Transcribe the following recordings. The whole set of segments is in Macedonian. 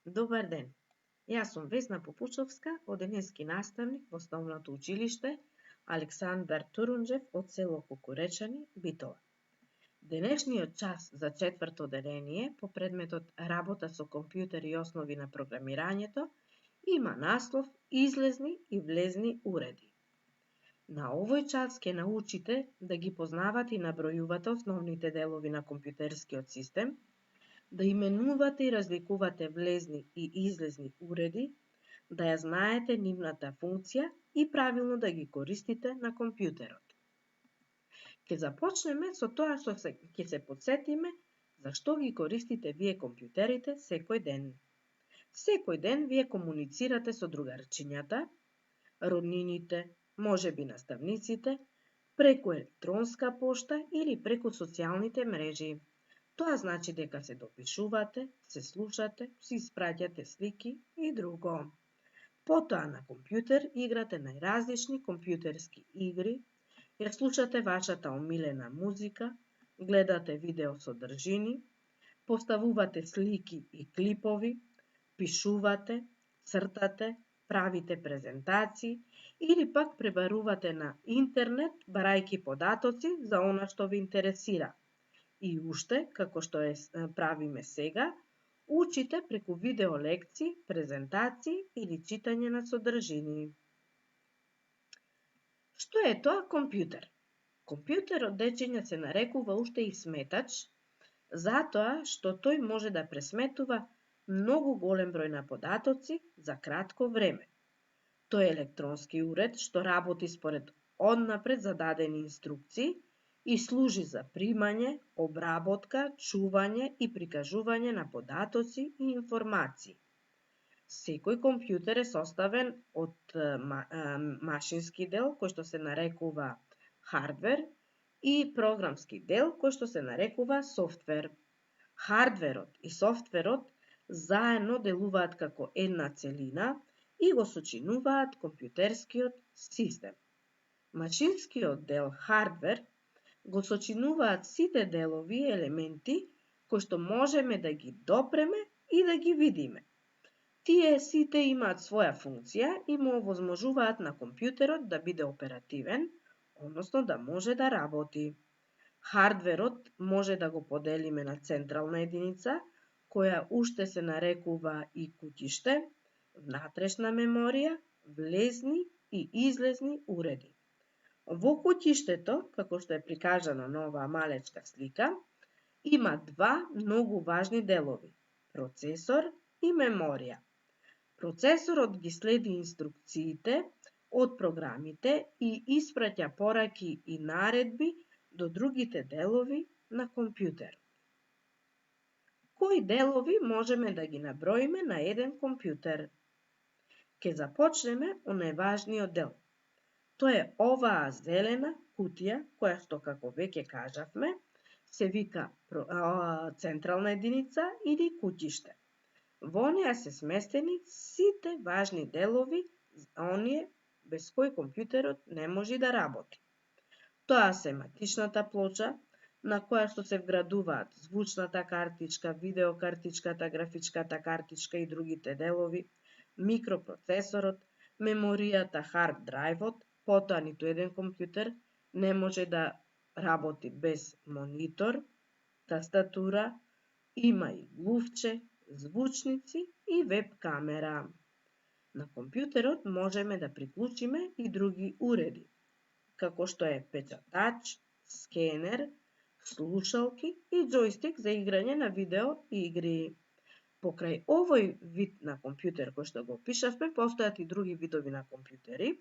Добар ден. Јас сум Весна Попучовска, оденески наставник во Основното училиште Александар Турунџев од село Кукуречани, Битола. Денешниот час за четврто одделение по предметот Работа со компјутер и основи на програмирањето има наслов Излезни и влезни уреди. На овој час ќе научите да ги познавате и набројувате основните делови на компјутерскиот систем, да именувате и разликувате влезни и излезни уреди, да ја знаете нивната функција и правилно да ги користите на компјутерот. Ќе започнеме со тоа што ќе се потсетиме зашто ги користите вие компјутерите секој ден. Секој ден вие комуницирате со другарчињата, роднините, можеби наставниците, преку електронска пошта или преку социјалните мрежи. Тоа значи дека се допишувате, се слушате, се испраќате слики и друго. Потоа на компјутер играте најразлични компјутерски игри, ја слушате вашата омилена музика, гледате видео содржини, поставувате слики и клипови, пишувате, цртате, правите презентации или пак пребарувате на интернет барајки податоци за она што ви интересира. И уште, како што правиме сега, учите преку видео лекции, презентации или читање на содржини. Што е тоа компјутер? Компјутер од дечиња се нарекува уште и сметач, затоа што тој може да пресметува многу голем број на податоци за кратко време. Тој е електронски уред што работи според однапред зададени инструкции и служи за примање, обработка, чување и прикажување на податоци и информации. Секој компјутер е составен од машински дел кој што се нарекува хардвер и програмски дел кој што се нарекува софтвер. Хардверот и софтверот заедно делуваат како една целина и го сочинуваат компјутерскиот систем. Машинскиот дел хардвер го сочинуваат сите делови и елементи кои што можеме да ги допреме и да ги видиме. Тие сите имаат своја функција и му овозможуваат на компјутерот да биде оперативен, односно да може да работи. Хардверот може да го поделиме на централна единица, која уште се нарекува и куќиште, внатрешна меморија, влезни и излезни уреди. Во куќиштето, како што е прикажано на оваа малечка слика, има два многу важни делови – процесор и меморија. Процесорот ги следи инструкциите од програмите и испраќа пораки и наредби до другите делови на компјутерот. Кои делови можеме да ги наброиме на еден компјутер? Ке започнеме од најважниот дел. Тоа е оваа зелена кутија, која што, како веќе кажавме, се вика централна единица или куќиште. Во неа се сместени сите важни делови, оние без кои компјутерот не може да работи. Тоа се матичната плоча, на која што се вградуваат звучната картичка, видеокартичката, графичката картичка и другите делови, микропроцесорот, меморијата, хард драйвот. Потоа ниту еден компјутер не може да работи без монитор, тастатура, има и глувче, звучници и веб камера. На компјутерот можеме да приклучиме и други уреди, како што е печатач, скенер, слушалки и џојстик за играње на видео игри. Покрај овој вид на компјутер кој што го опишавме, постојат и други видови на компјутери,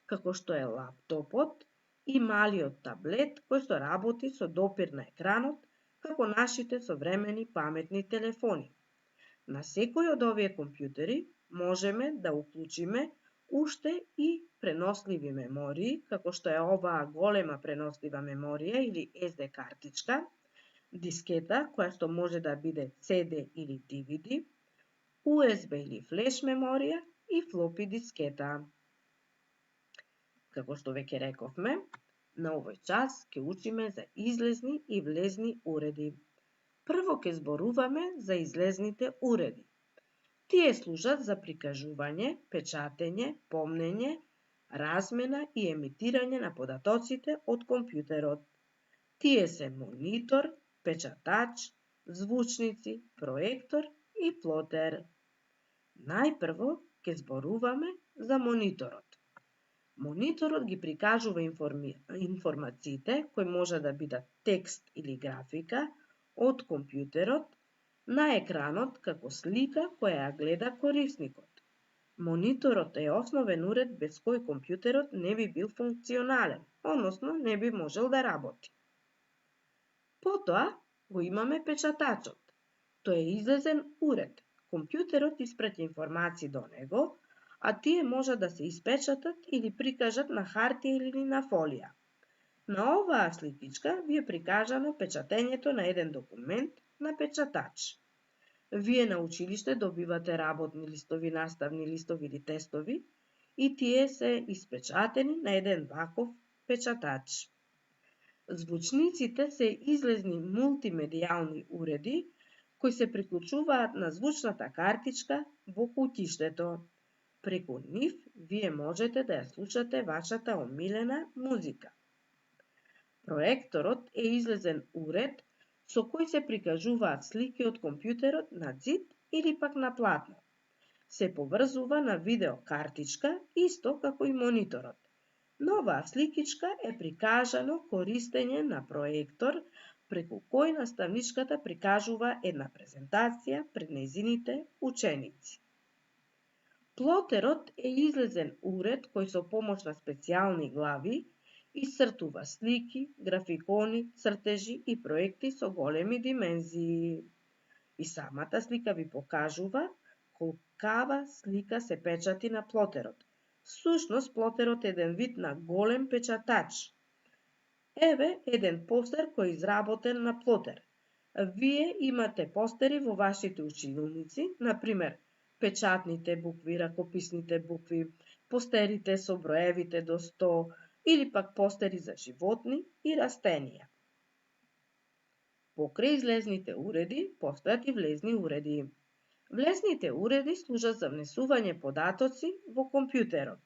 како што е лаптопот и малиот таблет кој што работи со допир на екранот, како нашите современи паметни телефони. На секој од овие компјутери можеме да уклучиме уште и преносливи мемории, како што е оваа голема пренослива меморија или SD картичка, дискета која што може да биде CD или DVD, USB или флеш меморија и флопи дискета. Како што веќе рековме, на овој час ќе учиме за излезни и влезни уреди. Прво ќе зборуваме за излезните уреди. Тие служат за прикажување, печатење, помнење, размена и емитирање на податоците од компјутерот. Тие се монитор, печатач, звучници, проектор и плотер. Најпрво ќе зборуваме за мониторот. Мониторот ги прикажува информациите, кои може да бидат текст или графика, од компјутерот на екранот како слика која ја гледа корисникот. Мониторот е основен уред без кој компјутерот не би бил функционален, односно не би можел да работи. Потоа го имаме печатачот. Тој е излезен уред. Компјутерот испраќа информации до него, а тие може да се испечатат или прикажат на хартија или на фолија. На оваа сликичка ви е прикажано печатењето на еден документ на печатач. Вие на училиште добивате работни листови, наставни листови или тестови и тие се испечатени на еден ваков печатач. Звучниците се излезни мултимедијални уреди кои се приклучуваат на звучната картичка во куќиштето. Преку нив вие можете да ја слушате вашата омилена музика. Проекторот е излезен уред со кој се прикажуваат слики од компјутерот на ѕид или пак на платно. Се поврзува на видеокартичка исто како и мониторот. На оваа сликичка е прикажано користење на проектор преку кој наставничката прикажува една презентација пред нејзините ученици. Плотерот е излезен уред кој со помош на специјални глави исцртува слики, графикони, цртежи и проекти со големи димензии. И самата слика ви покажува колкава слика се печати на плотерот. Сушност, плотерот е еден вид на голем печатач. Еве еден постер кој е изработен на плотер. Вие имате постери во вашите училници, например, печатните букви, ракописните букви, постерите со броевите до 100 или пак постери за животни и растенија. Покрај излезните уреди, постојат и влезни уреди. Влезните уреди служат за внесување податоци во компјутерот.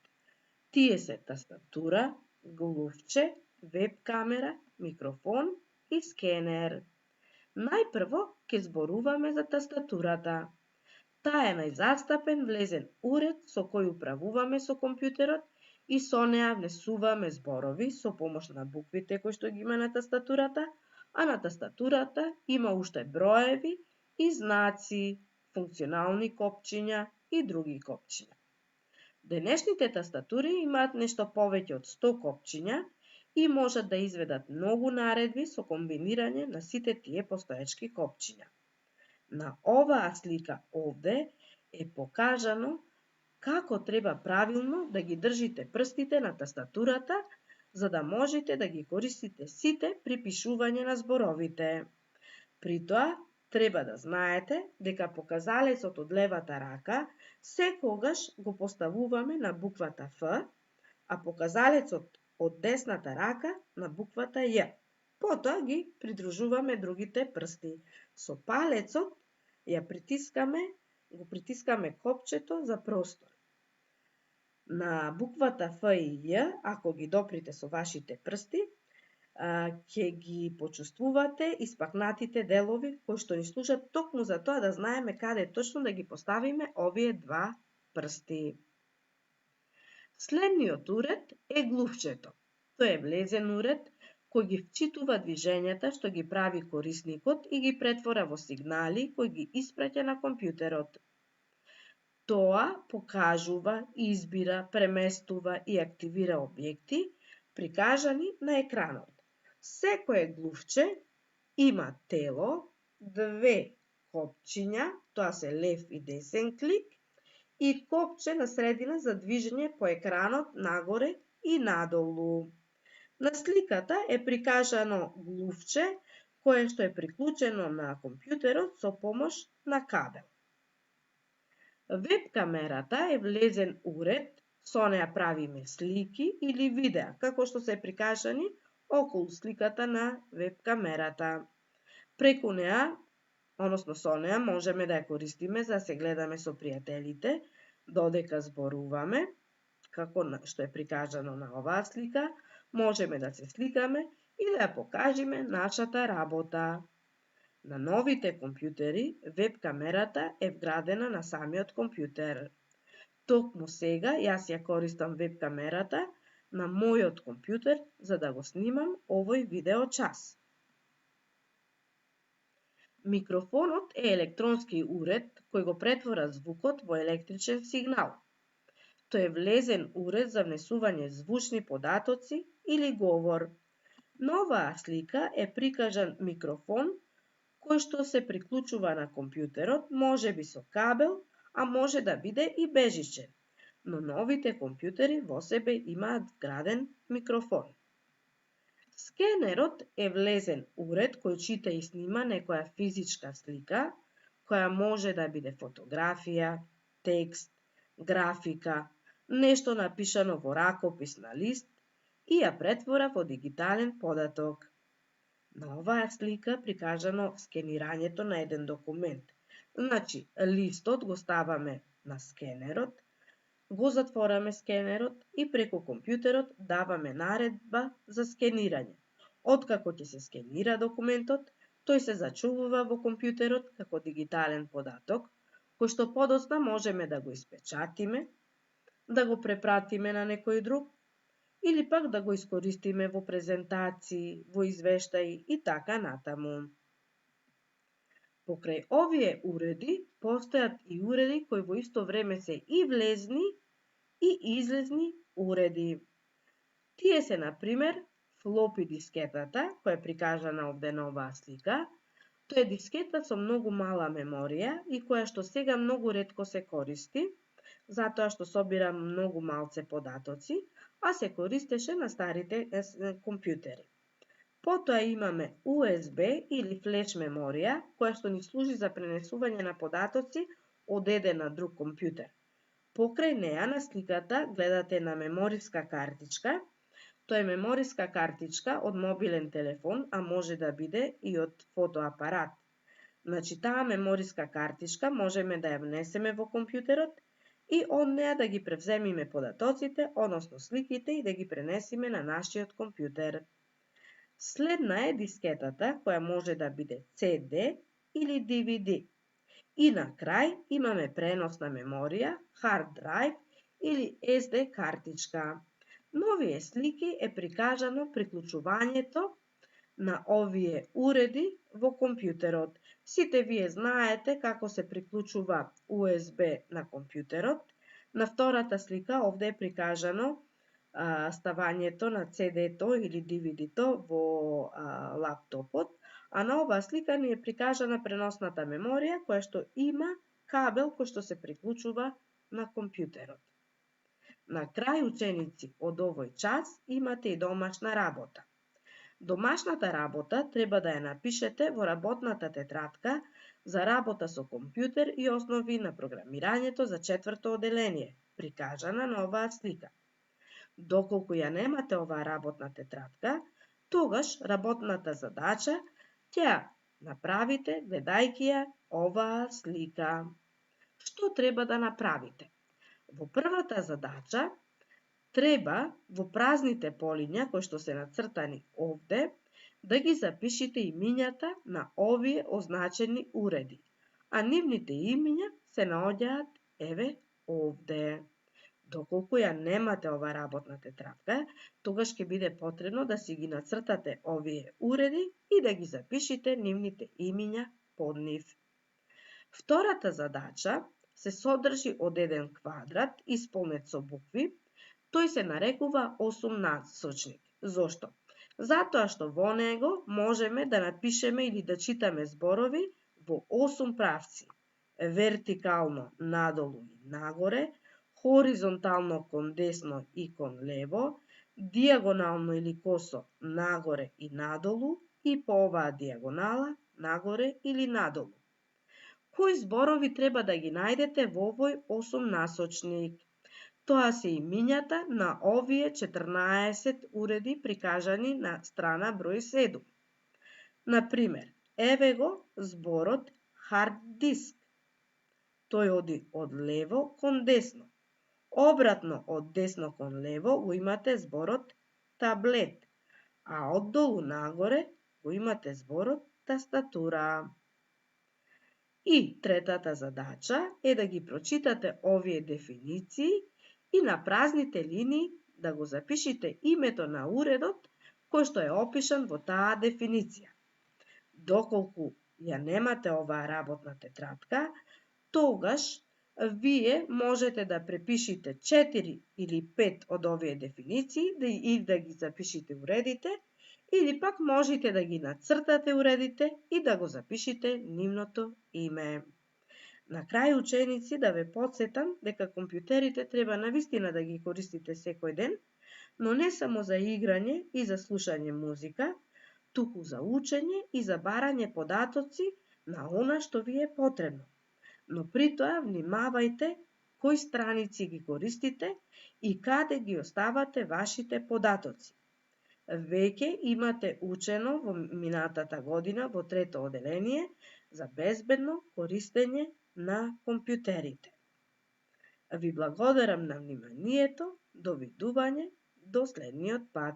Тие се тастатура, глувче, веб-камера, микрофон и скенер. Најпрво ќе зборуваме за тастатурата. Таа е најзастапен влезен уред со кој управуваме со компјутерот и со неа внесуваме зборови со помош на буквите кои што ги има на тастатурата, а на тастатурата има уште броеви и знаци, функционални копчиња и други копчиња. Денешните тастатури имаат нешто повеќе од 100 копчиња и можат да изведат многу наредби со комбинирање на сите тие постоечки копчиња. На оваа слика овде е покажано како треба правилно да ги држите прстите на тастатурата, за да можете да ги користите сите при пишување на зборовите. При тоа, треба да знаете дека показалецот од левата рака секогаш го поставуваме на буквата Ф, а показалецот од десната рака на буквата Ј. Потоа ги придружуваме другите прсти. Со палецот го притискаме копчето за простор. На буквата Ф и Ј, ако ги доприте со вашите прсти, ќе ги почувствувате испакнатите делови кои што ни служат токму за тоа да знаеме каде точно да ги поставиме овие два прсти. Следниот уред е глувчето. Тој е влезен уред кој ги вчитува движењата што ги прави корисникот и ги претвора во сигнали кои ги испраќа на компјутерот. Тоа покажува, избира, преместува и активира објекти прикажани на екранот. Секое глувче има тело, две копчиња, тоа се лев и десен клик, и копче на средина за движење по екранот нагоре и надолу. На сликата е прикажано глувче кое што е приклучено на компјутерот со помош на кабел. Веб-камерата е влезен уред, со неа правиме слики или видеа, како што се прикажани околу сликата на веб-камерата. Преку неа односно со неа можеме да ја користиме за да се гледаме со пријателите, додека зборуваме, како што е прикажано на оваа слика, можеме да се сликаме и да ја покажеме нашата работа. На новите компјутери, веб камерата е вградена на самиот компјутер. Токму сега јас ја користам веб камерата на мојот компјутер за да го снимам овој видео час. Микрофонот е електронски уред кој го претвора звукот во електричен сигнал. Тој е влезен уред за внесување звучни податоци или говор. На оваа слика е прикажан микрофон кој што се приклучува на компјутерот, можеби со кабел, а може да биде и бежичен. Но новите компјутери во себе имаат вграден микрофон. Скенерот е влезен уред кој чита и снима некоја физичка слика, која може да биде фотографија, текст, графика, нешто напишано во ракопис на лист и ја претвора во дигитален податок. На оваа слика прикажано скенирањето на еден документ. Значи, листот го ставаме на скенерот, го затвораме скенерот и преку компјутерот даваме наредба за скенирање. Откако ќе се скенира документот, тој се зачувува во компјутерот како дигитален податок, кој што подоцна можеме да го испечатиме, да го препратиме на некој друг, или пак да го искористиме во презентации, во извештаи и така натаму. Покрај овие уреди, постојат и уреди кои во исто време се и влезни и излезни уреди. Тие се, например, флопи дискетата, која е прикажана овде на оваа слика. Тоа е дискета со многу мала меморија и која што сега многу ретко се користи, затоа што собира многу малце податоци, а се користеше на старите компјутери. Потоа имаме USB или флеш меморија, која што ни служи за пренесување на податоци од еден на друг компјутер. Покрај неа на сликата гледате на мемориска картичка. Тоа е мемориска картичка од мобилен телефон, а може да биде и од фотоапарат. Значи, таа мемориска картичка можеме да ја внесеме во компјутерот и од неа да ги превземиме податоците, односно сликите, и да ги пренесиме на нашиот компјутер. Следна е дискетата, која може да биде CD или DVD. И на крај имаме преносна меморија, hard drive или SD картичка. На овие слики е прикажано приклучувањето на овие уреди во компјутерот. Сите вие знаете како се приклучува USB на компјутерот. На втората слика овде е прикажано ставањето на CD-то или DVD-то во лаптопот, а на оваа слика ни е прикажана преносната меморија која што има кабел кој што се приклучува на компјутерот. На крај, ученици, од овој час имате и домашна работа. Домашната работа треба да ја напишете во работната тетрадка за работа со компјутер и основи на програмирањето за 4-то оделение, прикажана на оваа слика. Доколку ја немате оваа работна тетрадка, тогаш работната задача ќе ја направите гледајќи ја оваа слика. Што треба да направите? Во првата задача треба во празните полиња кои што се нацртани овде да ги запишите имињата на овие означени уреди, а нивните имиња се наоѓаат еве овде. Доколку ја немате оваа работна тетрадка, тогаш ќе биде потребно да си ги нацртате овие уреди и да ги запишите нивните имиња под нив. Втората задача се содржи од еден квадрат исполнет со букви. Тој се нарекува осумнасочник. Зошто? Затоа што во него можеме да напишеме или да читаме зборови во 8 правци. Вертикално надолу и нагоре, хоризонтално кон десно и кон лево, дијагонално или косо нагоре и надолу и по оваа дијагонала нагоре или надолу. Кои зборови треба да ги најдете во овој осумнасочник? Тоа се имињата на овие 14 уреди прикажани на страна број 7. Например, еве го зборот хард диск. Тој оди од лево кон десно. Обратно од десно кон лево го имате зборот таблет, а од долу нагоре го имате зборот тастатура. И третата задача е да ги прочитате овие дефиниции и на празните линии да го запишите името на уредот кој што е опишан во таа дефиниција. Доколку ја немате оваа работна тетрадка, тогаш вие можете да препишите 4 или 5 од овие дефиниции и да ги запишите уредите, или пак можете да ги нацртате уредите и да го запишите нивното име. На крај, ученици, да ве потсетам дека компјутерите треба навистина да ги користите секој ден, но не само за играње и за слушање музика, туку за учење и за барање податоци на она што ви е потребно. Но при тоа внимавајте кои страници ги користите и каде ги оставате вашите податоци. Веќе имате учено во минатата година во трето оделение за безбедно користење на компјутерите. Ви благодарам на вниманието, довидување до следниот пат.